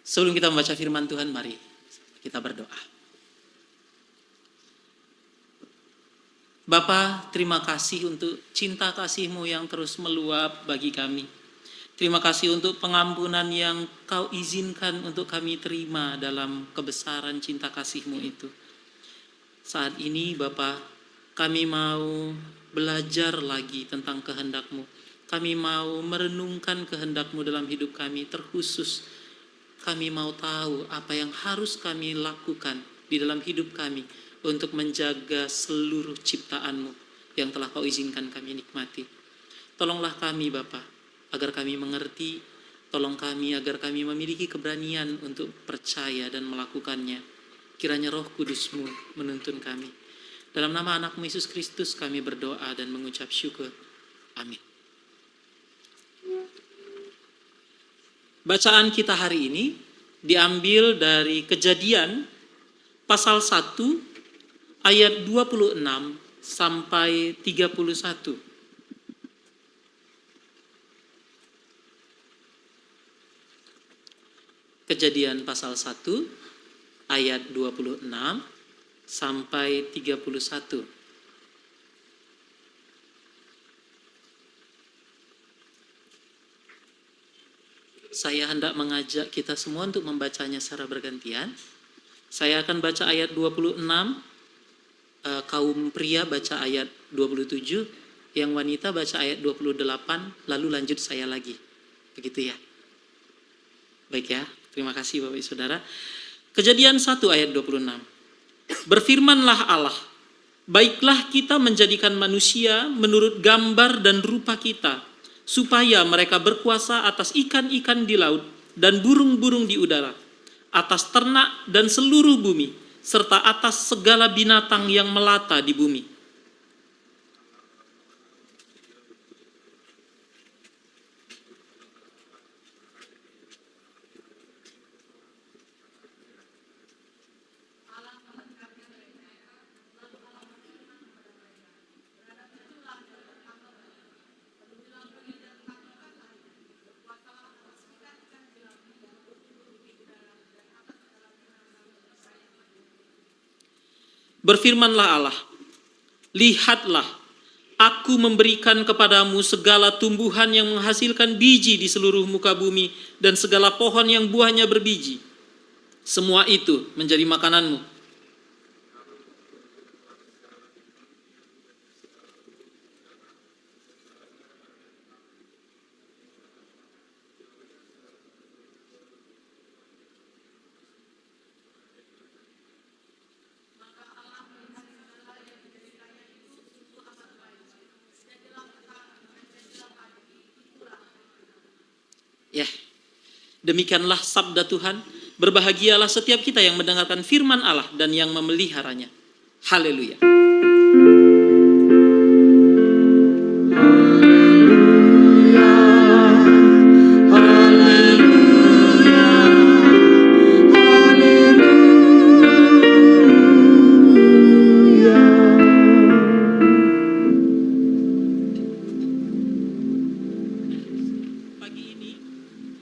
Sebelum kita membaca firman Tuhan, mari kita berdoa. Bapa, terima kasih untuk cinta kasih-Mu yang terus meluap bagi kami. Terima kasih untuk pengampunan yang Kau izinkan untuk kami terima dalam kebesaran cinta kasih-Mu itu. Saat ini Bapa, kami mau belajar lagi tentang kehendak-Mu. Kami mau merenungkan kehendak-Mu dalam hidup kami, terkhusus kami mau tahu apa yang harus kami lakukan di dalam hidup kami untuk menjaga seluruh ciptaan-Mu yang telah Kau izinkan kami nikmati. Tolonglah kami Bapa, agar kami mengerti. Tolong kami agar kami memiliki keberanian untuk percaya dan melakukannya. Kiranya Roh Kudus-Mu menuntun kami. Dalam nama anak-Mu Yesus Kristus kami berdoa dan mengucap syukur. Amin. Bacaan kita hari ini diambil dari Kejadian pasal 1 ayat 26 sampai 31. Kejadian pasal 1 ayat 26 sampai 31. Saya hendak mengajak kita semua untuk membacanya secara bergantian. Saya akan baca ayat 26, kaum pria baca ayat 27, yang wanita baca ayat 28, lalu lanjut saya lagi. Begitu ya. Baik ya, terima kasih Bapak Ibu Saudara. Kejadian 1 ayat 26. Berfirmanlah Allah, baiklah kita menjadikan manusia menurut gambar dan rupa kita, supaya mereka berkuasa atas ikan-ikan di laut dan burung-burung di udara, atas ternak dan seluruh bumi, serta atas segala binatang yang melata di bumi. Berfirmanlah Allah, lihatlah, aku memberikan kepadamu segala tumbuhan yang menghasilkan biji di seluruh muka bumi dan segala pohon yang buahnya berbiji. Semua itu menjadi makananmu. Ya, demikianlah sabda Tuhan. Berbahagialah setiap kita yang mendengarkan firman Allah dan yang memeliharanya. Haleluya.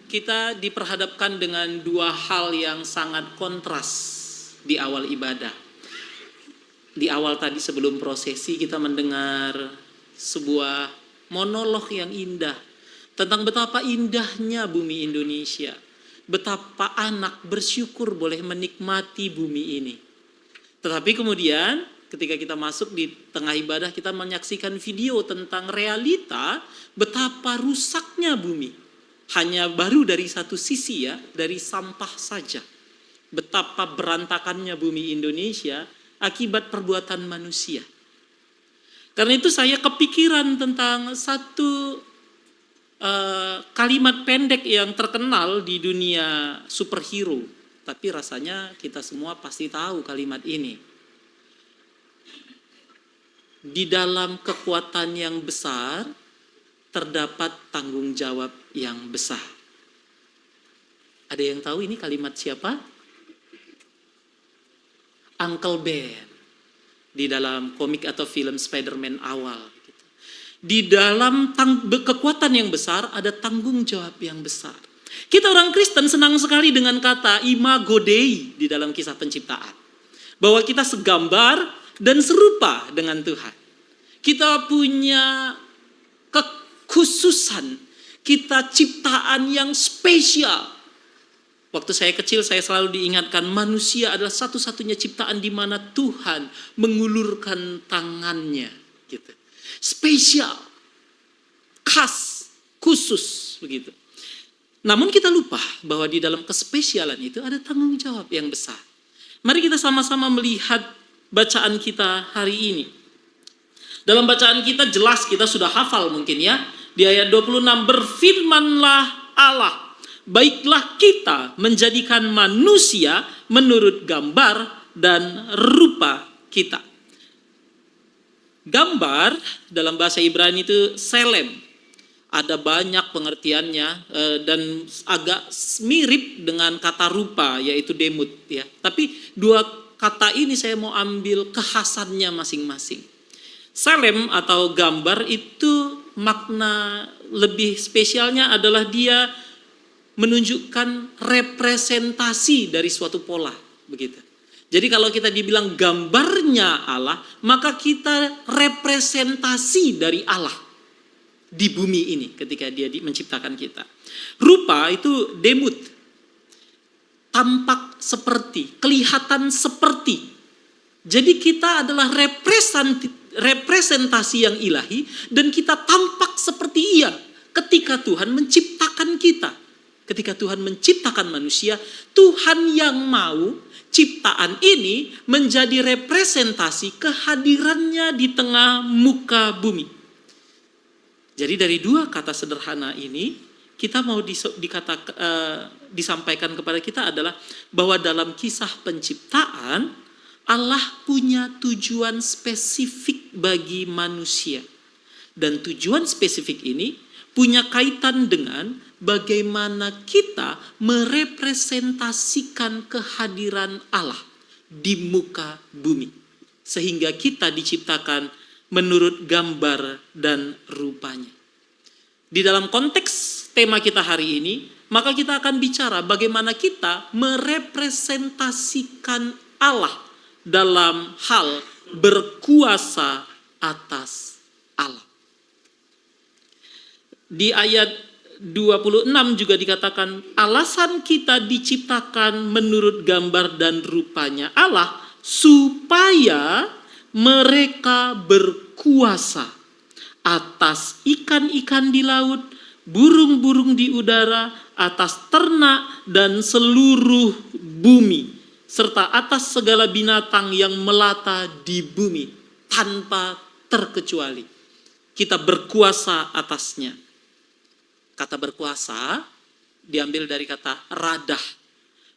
Kita diperhadapkan dengan dua hal yang sangat kontras di awal ibadah. Di awal tadi sebelum prosesi kita mendengar sebuah monolog yang indah tentang betapa indahnya bumi Indonesia. Betapa anak bersyukur boleh menikmati bumi ini. Tetapi kemudian ketika kita masuk di tengah ibadah kita menyaksikan video tentang realita betapa rusaknya bumi. Hanya baru dari satu sisi ya, dari sampah saja. Betapa berantakannya bumi Indonesia akibat perbuatan manusia. Karena itu saya kepikiran tentang satu kalimat pendek yang terkenal di dunia superhero. Tapi rasanya kita semua pasti tahu kalimat ini. Di dalam kekuatan yang besar, terdapat tanggung jawab yang besar. Ada yang tahu ini kalimat siapa? Uncle Ben. Di dalam komik atau film Spider-Man awal. Di dalam kekuatan yang besar ada tanggung jawab yang besar. Kita orang Kristen senang sekali dengan kata imago Dei di dalam kisah penciptaan. Bahwa kita segambar dan serupa dengan Tuhan. Kita punya kekhususan, kita ciptaan yang spesial. Waktu saya kecil saya selalu diingatkan manusia adalah satu-satunya ciptaan di mana Tuhan mengulurkan tangannya, gitu. Spesial, khas, khusus, begitu. Namun kita lupa bahwa di dalam kespesialan itu ada tanggung jawab yang besar. Mari kita sama-sama melihat bacaan kita hari ini. Dalam bacaan kita jelas kita sudah hafal mungkin ya. Di ayat 26, berfirmanlah Allah, baiklah kita menjadikan manusia menurut gambar dan rupa kita. Gambar dalam bahasa Ibrani itu selem. Ada banyak pengertiannya dan agak mirip dengan kata rupa yaitu demut ya. Tapi dua kata ini saya mau ambil kekhasannya masing-masing. Selem atau gambar itu makna lebih spesialnya adalah dia menunjukkan representasi dari suatu pola, begitu. Jadi kalau kita dibilang gambarnya Allah, maka kita representasi dari Allah di bumi ini ketika dia menciptakan kita. Rupa itu demut, tampak seperti, kelihatan seperti. Jadi kita adalah representasi yang ilahi dan kita tampak seperti Ia ketika Tuhan menciptakan kita. Ketika Tuhan menciptakan manusia, Tuhan yang mau ciptaan ini menjadi representasi kehadirannya di tengah muka bumi. Jadi dari dua kata sederhana ini, kita mau disampaikan kepada kita adalah bahwa dalam kisah penciptaan, Allah punya tujuan spesifik bagi manusia. Dan tujuan spesifik ini punya kaitan dengan bagaimana kita merepresentasikan kehadiran Allah di muka bumi. Sehingga kita diciptakan menurut gambar dan rupanya. Di dalam konteks tema kita hari ini, maka kita akan bicara bagaimana kita merepresentasikan Allah dalam hal berkuasa atas Allah. Di ayat 26 juga dikatakan alasan kita diciptakan menurut gambar dan rupanya Allah supaya mereka berkuasa atas ikan-ikan di laut, burung-burung di udara, atas ternak dan seluruh bumi, serta atas segala binatang yang melata di bumi tanpa terkecuali. Kita berkuasa atasnya. Kata berkuasa diambil dari kata radah.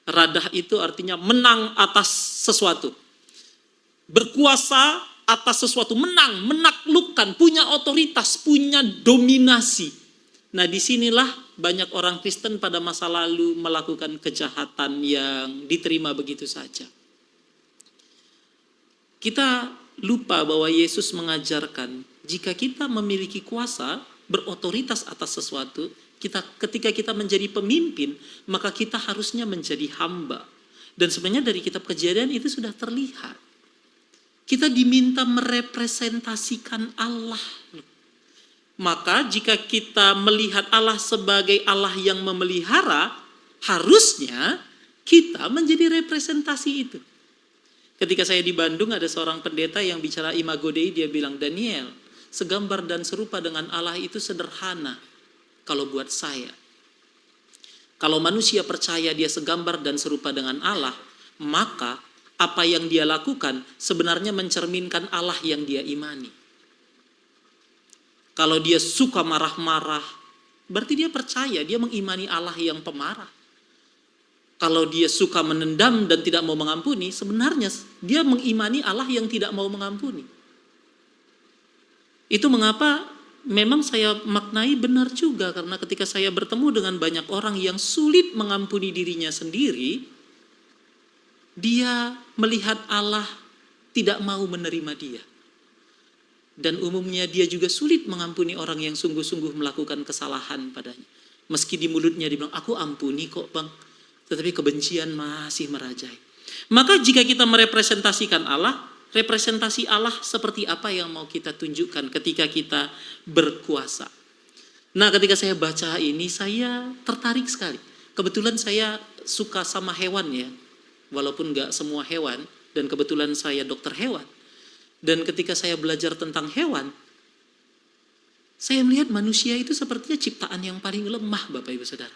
Radah itu artinya menang atas sesuatu. Berkuasa atas sesuatu, menang, menaklukkan, punya otoritas, punya dominasi. Nah, disinilah banyak orang Kristen pada masa lalu melakukan kejahatan yang diterima begitu saja. Kita lupa bahwa Yesus mengajarkan jika kita memiliki kuasa, berotoritas atas sesuatu, ketika kita menjadi pemimpin, maka kita harusnya menjadi hamba. Dan sebenarnya dari kitab Kejadian itu sudah terlihat. Kita diminta merepresentasikan Allah. Maka jika kita melihat Allah sebagai Allah yang memelihara, harusnya kita menjadi representasi itu. Ketika saya di Bandung ada seorang pendeta yang bicara Imago Dei, dia bilang, Daniel, segambar dan serupa dengan Allah itu sederhana kalau buat saya. Kalau manusia percaya dia segambar dan serupa dengan Allah, maka apa yang dia lakukan sebenarnya mencerminkan Allah yang dia imani. Kalau dia suka marah-marah, berarti dia percaya, dia mengimani Allah yang pemarah. Kalau dia suka menendam dan tidak mau mengampuni, sebenarnya dia mengimani Allah yang tidak mau mengampuni. Itu mengapa memang saya maknai benar juga, karena ketika saya bertemu dengan banyak orang yang sulit mengampuni dirinya sendiri, dia melihat Allah tidak mau menerima dia. Dan umumnya dia juga sulit mengampuni orang yang sungguh-sungguh melakukan kesalahan padanya. Meski di mulutnya dibilang, aku ampuni kok bang, tetapi kebencian masih merajai. Maka jika kita merepresentasikan Allah, representasi Allah seperti apa yang mau kita tunjukkan ketika kita berkuasa. Nah, ketika saya baca ini, saya tertarik sekali. Kebetulan saya suka sama hewan ya, walaupun gak semua hewan, dan kebetulan saya dokter hewan. Dan ketika saya belajar tentang hewan, saya melihat manusia itu sepertinya ciptaan yang paling lemah, Bapak Ibu Saudara.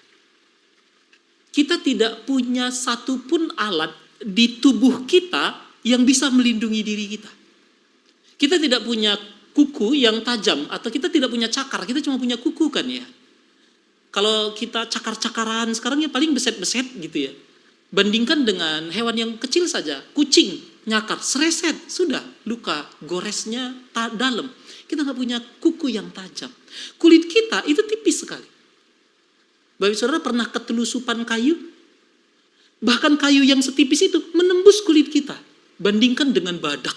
Kita tidak punya satupun alat di tubuh kita yang bisa melindungi diri kita. Kita tidak punya kuku yang tajam, atau kita tidak punya cakar, kita cuma punya kuku kan ya. Kalau kita cakar-cakaran sekarang ya paling beset-beset gitu ya. Bandingkan dengan hewan yang kecil saja, kucing, nyakar, sereset, sudah luka, goresnya dalam. Kita nggak punya kuku yang tajam. Kulit kita itu tipis sekali. Bapak Saudara pernah ketelusupan kayu? Bahkan kayu yang setipis itu menembus kulit kita. Bandingkan dengan badak.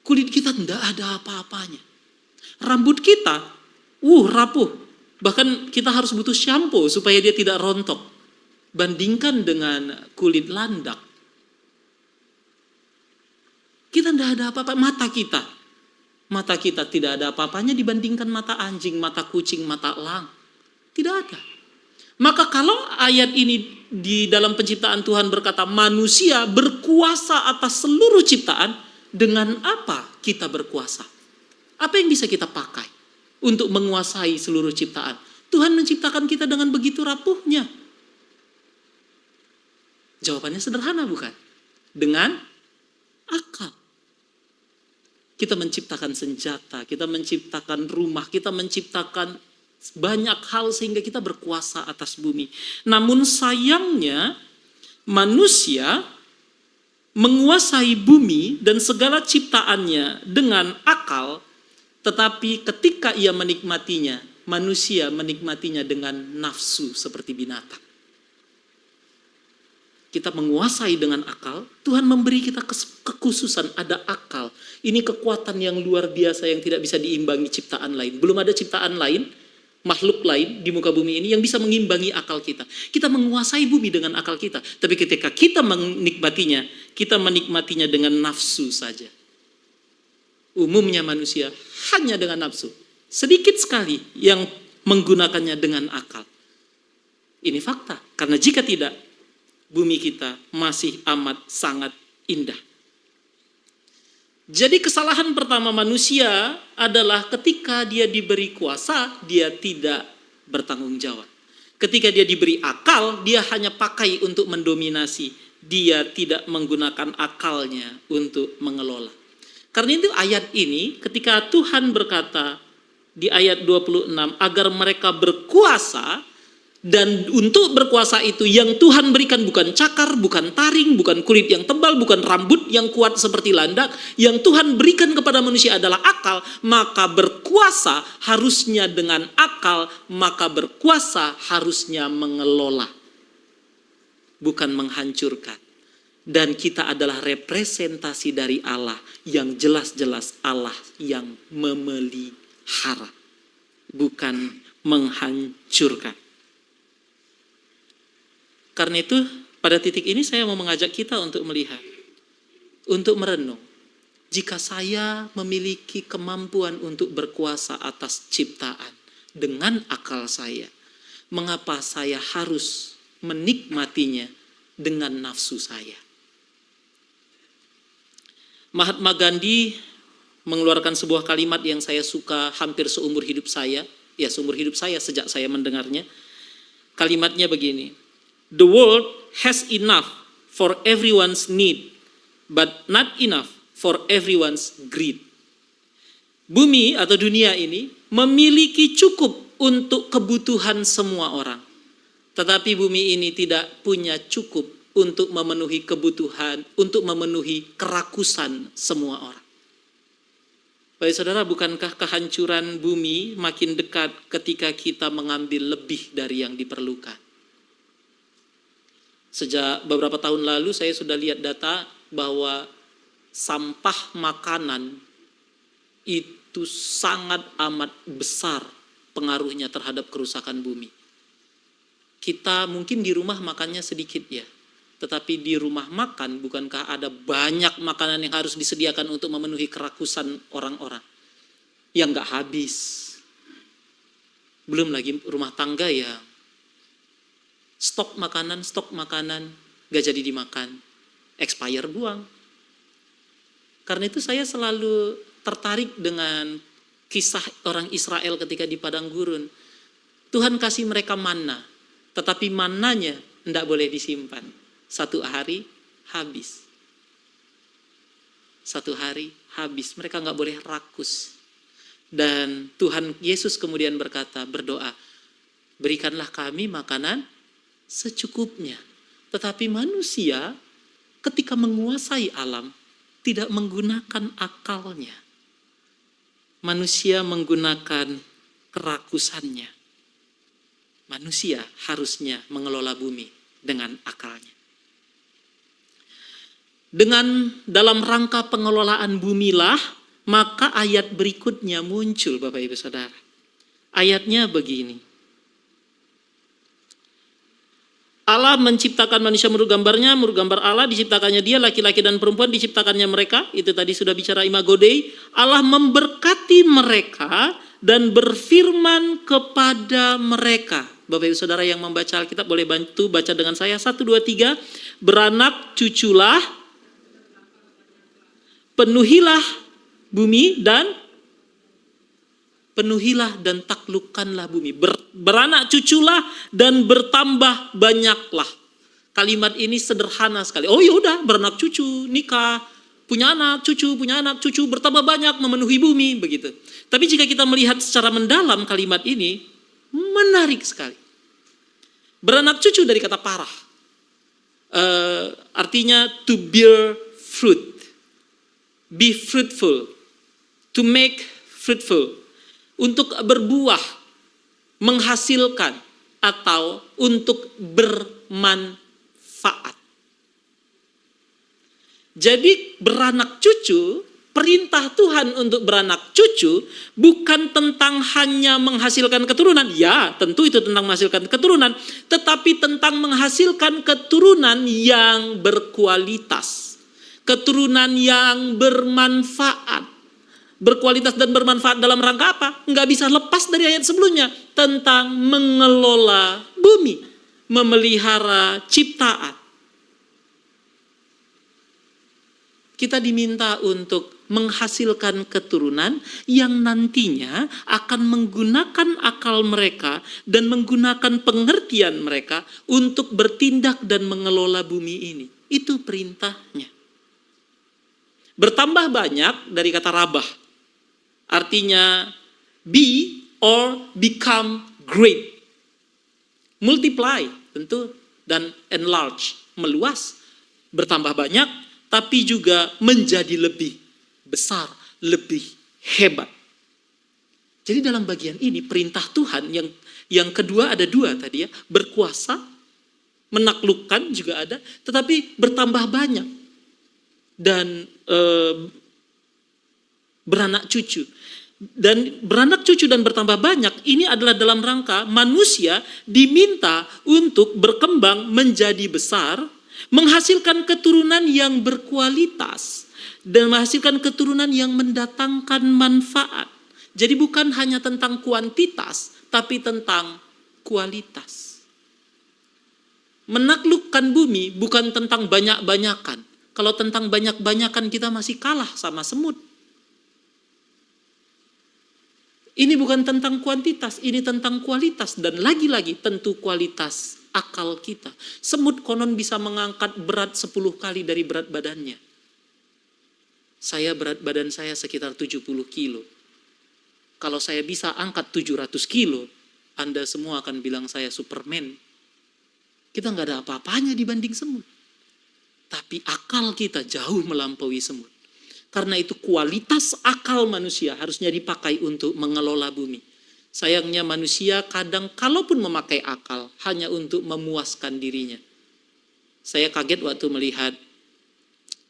Kulit kita tidak ada apa-apanya. Rambut kita, rapuh. Bahkan kita harus butuh shampoo supaya dia tidak rontok. Bandingkan dengan kulit landak. Kita tidak ada apa-apa. Mata kita tidak ada apa-apanya dibandingkan mata anjing, mata kucing, mata elang. Tidak ada. Maka kalau ayat ini di dalam penciptaan Tuhan berkata manusia berkuasa atas seluruh ciptaan, dengan apa kita berkuasa? Apa yang bisa kita pakai untuk menguasai seluruh ciptaan? Tuhan menciptakan kita dengan begitu rapuhnya. Jawabannya sederhana bukan? Dengan akal. Kita menciptakan senjata, kita menciptakan rumah, kita menciptakan banyak hal sehingga kita berkuasa atas bumi. Namun sayangnya manusia menguasai bumi dan segala ciptaannya dengan akal, tetapi ketika ia menikmatinya, manusia menikmatinya dengan nafsu seperti binatang. Kita menguasai dengan akal, Tuhan memberi kita kekhususan, ada akal. Ini kekuatan yang luar biasa yang tidak bisa diimbangi ciptaan lain. Belum ada ciptaan lain, makhluk lain di muka bumi ini yang bisa mengimbangi akal kita. Kita menguasai bumi dengan akal kita. Tapi ketika kita menikmatinya, kita menikmatinya dengan nafsu saja. Umumnya manusia hanya dengan nafsu. Sedikit sekali yang menggunakannya dengan akal. Ini fakta. Karena jika tidak, bumi kita masih amat sangat indah. Jadi kesalahan pertama manusia adalah ketika dia diberi kuasa, dia tidak bertanggung jawab. Ketika dia diberi akal, dia hanya pakai untuk mendominasi. Dia tidak menggunakan akalnya untuk mengelola. Karena itu ayat ini ketika Tuhan berkata di ayat 26 agar mereka berkuasa, dan untuk berkuasa itu yang Tuhan berikan bukan cakar, bukan taring, bukan kulit yang tebal, bukan rambut yang kuat seperti landak. Yang Tuhan berikan kepada manusia adalah akal. Maka berkuasa harusnya dengan akal, maka berkuasa harusnya mengelola, bukan menghancurkan. Dan kita adalah representasi dari Allah yang jelas-jelas Allah yang memelihara, bukan menghancurkan. Karena itu pada titik ini saya mau mengajak kita untuk melihat, untuk merenung. Jika saya memiliki kemampuan untuk berkuasa atas ciptaan dengan akal saya, mengapa saya harus menikmatinya dengan nafsu saya? Mahatma Gandhi mengeluarkan sebuah kalimat yang saya suka hampir seumur hidup saya, seumur hidup saya sejak saya mendengarnya. Kalimatnya begini: The world has enough for everyone's need, but not enough for everyone's greed. Bumi atau dunia ini memiliki cukup untuk kebutuhan semua orang. Tetapi bumi ini tidak punya cukup untuk memenuhi kebutuhan, untuk memenuhi kerakusan semua orang. Baik saudara, bukankah kehancuran bumi makin dekat ketika kita mengambil lebih dari yang diperlukan? Sejak beberapa tahun lalu saya sudah lihat data bahwa sampah makanan itu sangat amat besar pengaruhnya terhadap kerusakan bumi. Kita mungkin di rumah makannya sedikit ya, tetapi di rumah makan bukankah ada banyak makanan yang harus disediakan untuk memenuhi kerakusan orang-orang yang gak habis. Belum lagi rumah tangga yang stok makanan gak jadi dimakan, expire buang. Karena itu saya selalu tertarik dengan kisah orang Israel ketika di padang gurun. Tuhan kasih mereka manna, tetapi mannanya tidak boleh disimpan. Satu hari habis. Satu hari habis. Mereka nggak boleh rakus. Dan Tuhan Yesus kemudian berkata, berdoa, berikanlah kami makanan secukupnya. Tetapi manusia ketika menguasai alam tidak menggunakan akalnya. Manusia menggunakan kerakusannya. Manusia harusnya mengelola bumi dengan akalnya. Dengan dalam rangka pengelolaan bumilah, maka ayat berikutnya muncul Bapak Ibu Saudara. Ayatnya begini. Allah menciptakan manusia menurut gambarnya, menurut gambar Allah diciptakannya dia, laki-laki dan perempuan diciptakannya mereka. Itu tadi sudah bicara imago Dei. Allah memberkati mereka dan berfirman kepada mereka. Bapak Ibu Saudara yang membaca Alkitab boleh bantu baca dengan saya. 1, 2, 3. Beranak cuculah, penuhilah bumi dan taklukkanlah bumi. Beranak cuculah dan bertambah banyaklah. Kalimat ini sederhana sekali. Oh yaudah, beranak cucu, nikah, punya anak cucu, bertambah banyak, memenuhi bumi, begitu. Tapi jika kita melihat secara mendalam kalimat ini, menarik sekali. Beranak cucu dari kata parah. Artinya to bear fruit. Be fruitful. To make fruitful. Untuk berbuah, menghasilkan, atau untuk bermanfaat. Jadi beranak cucu, perintah Tuhan untuk beranak cucu bukan tentang hanya menghasilkan keturunan. Ya, tentu itu tentang menghasilkan keturunan, tetapi tentang menghasilkan keturunan yang berkualitas. Keturunan yang bermanfaat. Berkualitas dan bermanfaat dalam rangka apa? Nggak bisa lepas dari ayat sebelumnya. Tentang mengelola bumi. Memelihara ciptaan. Kita diminta untuk menghasilkan keturunan yang nantinya akan menggunakan akal mereka dan menggunakan pengertian mereka untuk bertindak dan mengelola bumi ini. Itu perintahnya. Bertambah banyak dari kata rabah. Artinya be or become great. Multiply tentu dan enlarge, meluas, bertambah banyak, tapi juga menjadi lebih besar, lebih hebat. Jadi dalam bagian ini perintah Tuhan yang kedua ada dua tadi ya, berkuasa, menaklukkan juga ada, tetapi bertambah banyak dan beranak cucu. Dan beranak cucu dan bertambah banyak ini adalah dalam rangka manusia diminta untuk berkembang menjadi besar, menghasilkan keturunan yang berkualitas dan menghasilkan keturunan yang mendatangkan manfaat. Jadi bukan hanya tentang kuantitas, tapi tentang kualitas. Menaklukkan bumi bukan tentang banyak-banyakan. Kalau tentang banyak-banyakan kita masih kalah sama semut. Ini bukan tentang kuantitas, ini tentang kualitas. Dan lagi-lagi tentu kualitas akal kita. Semut konon bisa mengangkat berat 10 kali dari berat badannya. Berat badan saya sekitar 70 kilo. Kalau saya bisa angkat 700 kilo, Anda semua akan bilang saya Superman. Kita nggak ada apa-apanya dibanding semut. Tapi akal kita jauh melampaui semut. Karena itu kualitas akal manusia harusnya dipakai untuk mengelola bumi. Sayangnya manusia kadang kalaupun memakai akal hanya untuk memuaskan dirinya. Saya kaget waktu melihat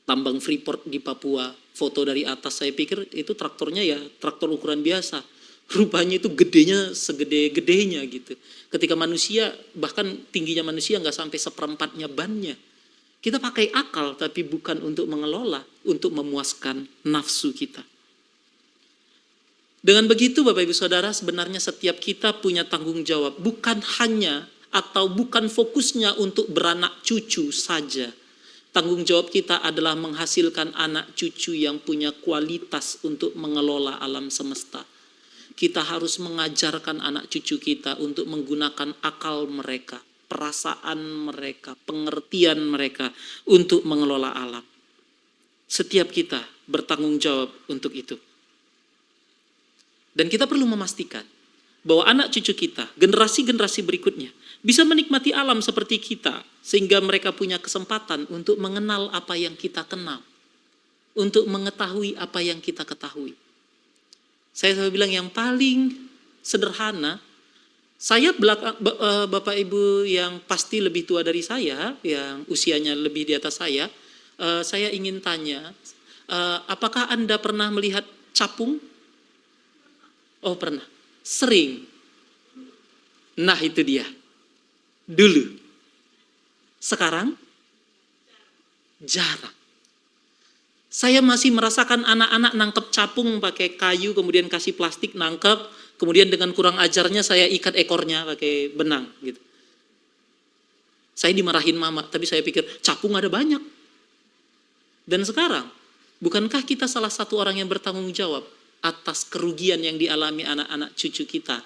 tambang Freeport di Papua. Foto dari atas saya pikir itu traktornya ya traktor ukuran biasa. Rupanya itu gedenya segede-gedenya gitu. Ketika manusia, bahkan tingginya manusia nggak sampai seperempatnya bannya. Kita pakai akal tapi bukan untuk mengelola, untuk memuaskan nafsu kita. Dengan begitu Bapak Ibu Saudara, sebenarnya setiap kita punya tanggung jawab. Bukan hanya atau bukan fokusnya untuk beranak cucu saja. Tanggung jawab kita adalah menghasilkan anak cucu yang punya kualitas untuk mengelola alam semesta. Kita harus mengajarkan anak cucu kita untuk menggunakan akal mereka, perasaan mereka, pengertian mereka untuk mengelola alam. Setiap kita bertanggung jawab untuk itu. Dan kita perlu memastikan bahwa anak cucu kita, generasi-generasi berikutnya, bisa menikmati alam seperti kita, sehingga mereka punya kesempatan untuk mengenal apa yang kita kenal, untuk mengetahui apa yang kita ketahui. Saya selalu bilang yang paling sederhana, saya Bapak Ibu yang pasti lebih tua dari saya, yang usianya lebih di atas saya ingin tanya, apakah Anda pernah melihat capung? Oh pernah, sering. Nah itu dia, dulu. Sekarang, jarang. Saya masih merasakan anak-anak nangkep capung pakai kayu, kemudian kasih plastik nangkep, kemudian dengan kurang ajarnya saya ikat ekornya pakai benang gitu. Saya dimarahin mama, tapi saya pikir capung ada banyak. Dan sekarang, bukankah kita salah satu orang yang bertanggung jawab atas kerugian yang dialami anak-anak cucu kita,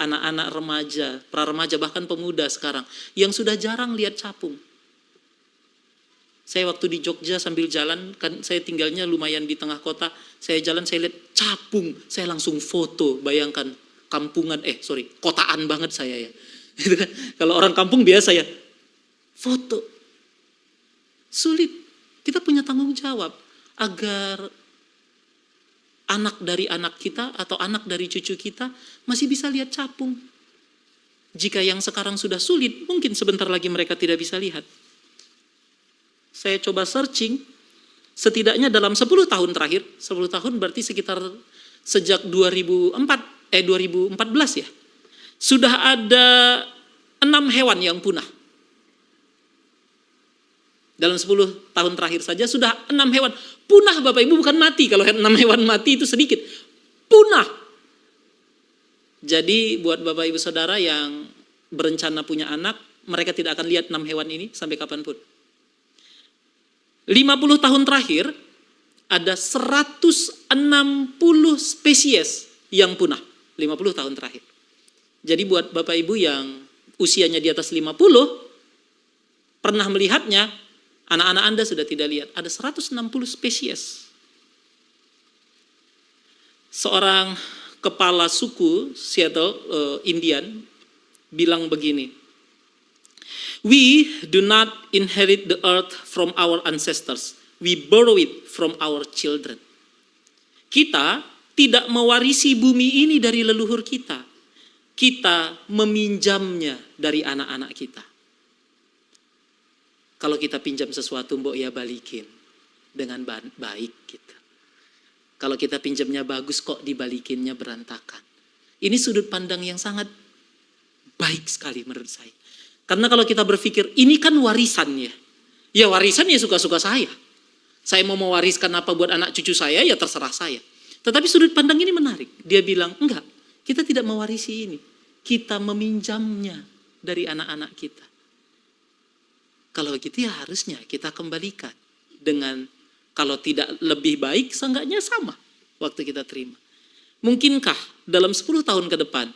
anak-anak remaja, pra-remaja, bahkan pemuda sekarang, yang sudah jarang lihat capung. Saya waktu di Jogja sambil jalan, kan saya tinggalnya lumayan di tengah kota, saya jalan, saya lihat capung, saya langsung foto, bayangkan, kotaan banget saya ya. Kalau orang kampung biasa ya, foto. Sulit, kita punya tanggung jawab, agar anak dari anak kita atau anak dari cucu kita masih bisa lihat capung. Jika yang sekarang sudah sulit, mungkin sebentar lagi mereka tidak bisa lihat. Saya coba searching, setidaknya dalam 10 tahun terakhir, 10 tahun berarti sekitar sejak 2014 ya, sudah ada 6 hewan yang punah. Dalam 10 tahun terakhir saja sudah 6 hewan punah Bapak Ibu, bukan mati. Kalau 6 hewan mati itu sedikit, punah. Jadi buat Bapak Ibu Saudara yang berencana punya anak, mereka tidak akan lihat 6 hewan ini sampai kapanpun. 50 tahun terakhir ada 160 spesies yang punah. 50 tahun terakhir. Jadi buat Bapak Ibu yang usianya di atas 50, pernah melihatnya, anak-anak Anda sudah tidak lihat. Ada 160 spesies. Seorang kepala suku Seattle, Indian, bilang begini, "We do not inherit the earth from our ancestors. We borrow it from our children." Kita tidak mewarisi bumi ini dari leluhur kita. Kita meminjamnya dari anak-anak kita. Kalau kita pinjam sesuatu, mbok ya balikin dengan baik gitu. Kalau kita pinjamnya bagus, kok dibalikinnya berantakan. Ini sudut pandang yang sangat baik sekali menurut saya. Karena kalau kita berpikir, ini kan warisan ya. Ya warisan ya suka-suka saya. Saya mau mewariskan apa buat anak cucu saya, ya terserah saya. Tetapi sudut pandang ini menarik. Dia bilang, enggak, kita tidak mewarisi ini. Kita meminjamnya dari anak-anak kita. Kalau begitu ya harusnya kita kembalikan dengan, kalau tidak lebih baik, seenggaknya sama waktu kita terima. Mungkinkah dalam 10 tahun ke depan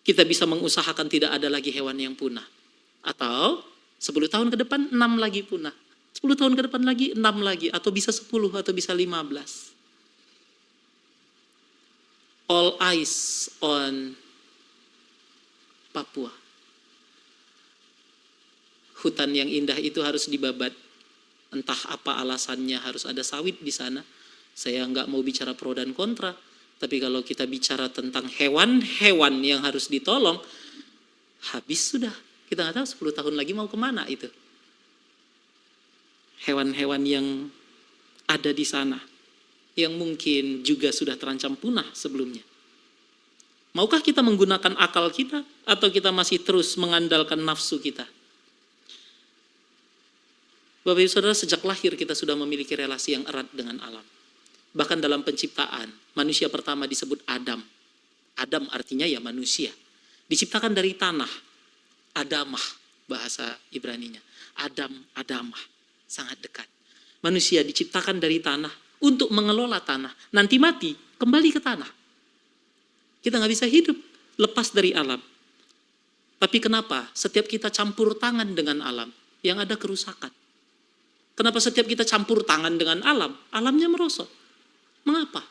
kita bisa mengusahakan tidak ada lagi hewan yang punah? Atau 10 tahun ke depan 6 lagi punah, 10 tahun ke depan lagi 6 lagi, atau bisa 10 atau bisa 15. All eyes on Papua. Hutan yang indah itu harus dibabat. Entah apa alasannya, harus ada sawit di sana. Saya nggak mau bicara pro dan kontra, tapi kalau kita bicara tentang hewan-hewan yang harus ditolong, habis sudah. Kita nggak tahu 10 tahun lagi mau kemana itu. Hewan-hewan yang ada di sana, yang mungkin juga sudah terancam punah sebelumnya. Maukah kita menggunakan akal kita atau kita masih terus mengandalkan nafsu kita? Bapak Ibu Saudara, sejak lahir kita sudah memiliki relasi yang erat dengan alam. Bahkan dalam penciptaan, manusia pertama disebut Adam. Adam artinya ya manusia. Diciptakan dari tanah. Adamah bahasa Ibraninya. Adam, Adamah. Sangat dekat. Manusia diciptakan dari tanah untuk mengelola tanah. Nanti mati, kembali ke tanah. Kita nggak bisa hidup lepas dari alam. Tapi kenapa setiap kita campur tangan dengan alam, yang ada kerusakan? Kenapa setiap kita campur tangan dengan alam, alamnya merosot? Mengapa?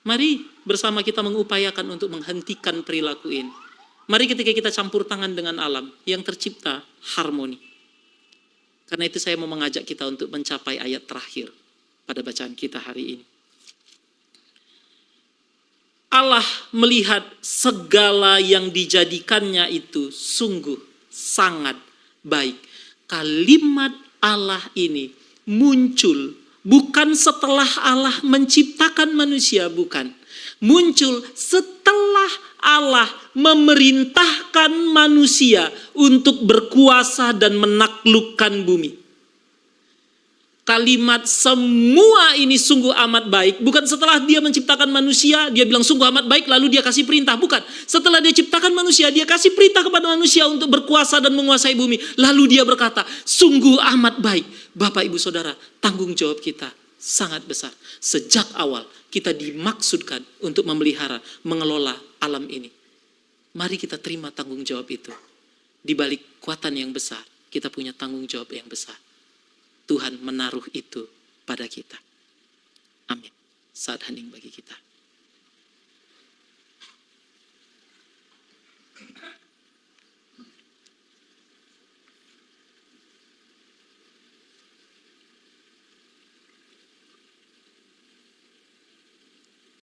Mari bersama kita mengupayakan untuk menghentikan perilaku ini. Mari ketika kita campur tangan dengan alam, yang tercipta harmoni. Karena itu saya mau mengajak kita untuk mencapai ayat terakhir pada bacaan kita hari ini. Allah melihat segala yang dijadikannya itu sungguh sangat baik. Kalimat Allah ini muncul bukan setelah Allah menciptakan manusia, bukan. Muncul setelah Allah memerintahkan manusia untuk berkuasa dan menaklukkan bumi. Kalimat semua ini sungguh amat baik. Bukan setelah dia menciptakan manusia, dia bilang sungguh amat baik, lalu dia kasih perintah. Bukan. Setelah dia ciptakan manusia, dia kasih perintah kepada manusia untuk berkuasa dan menguasai bumi. Lalu dia berkata, sungguh amat baik. Bapak, Ibu, Saudara, tanggung jawab kita sangat besar. Sejak awal kita dimaksudkan untuk memelihara, mengelola alam ini. Mari kita terima tanggung jawab itu. Di balik kekuatan yang besar, kita punya tanggung jawab yang besar. Tuhan menaruh itu pada kita. Amin. Saat hening bagi kita.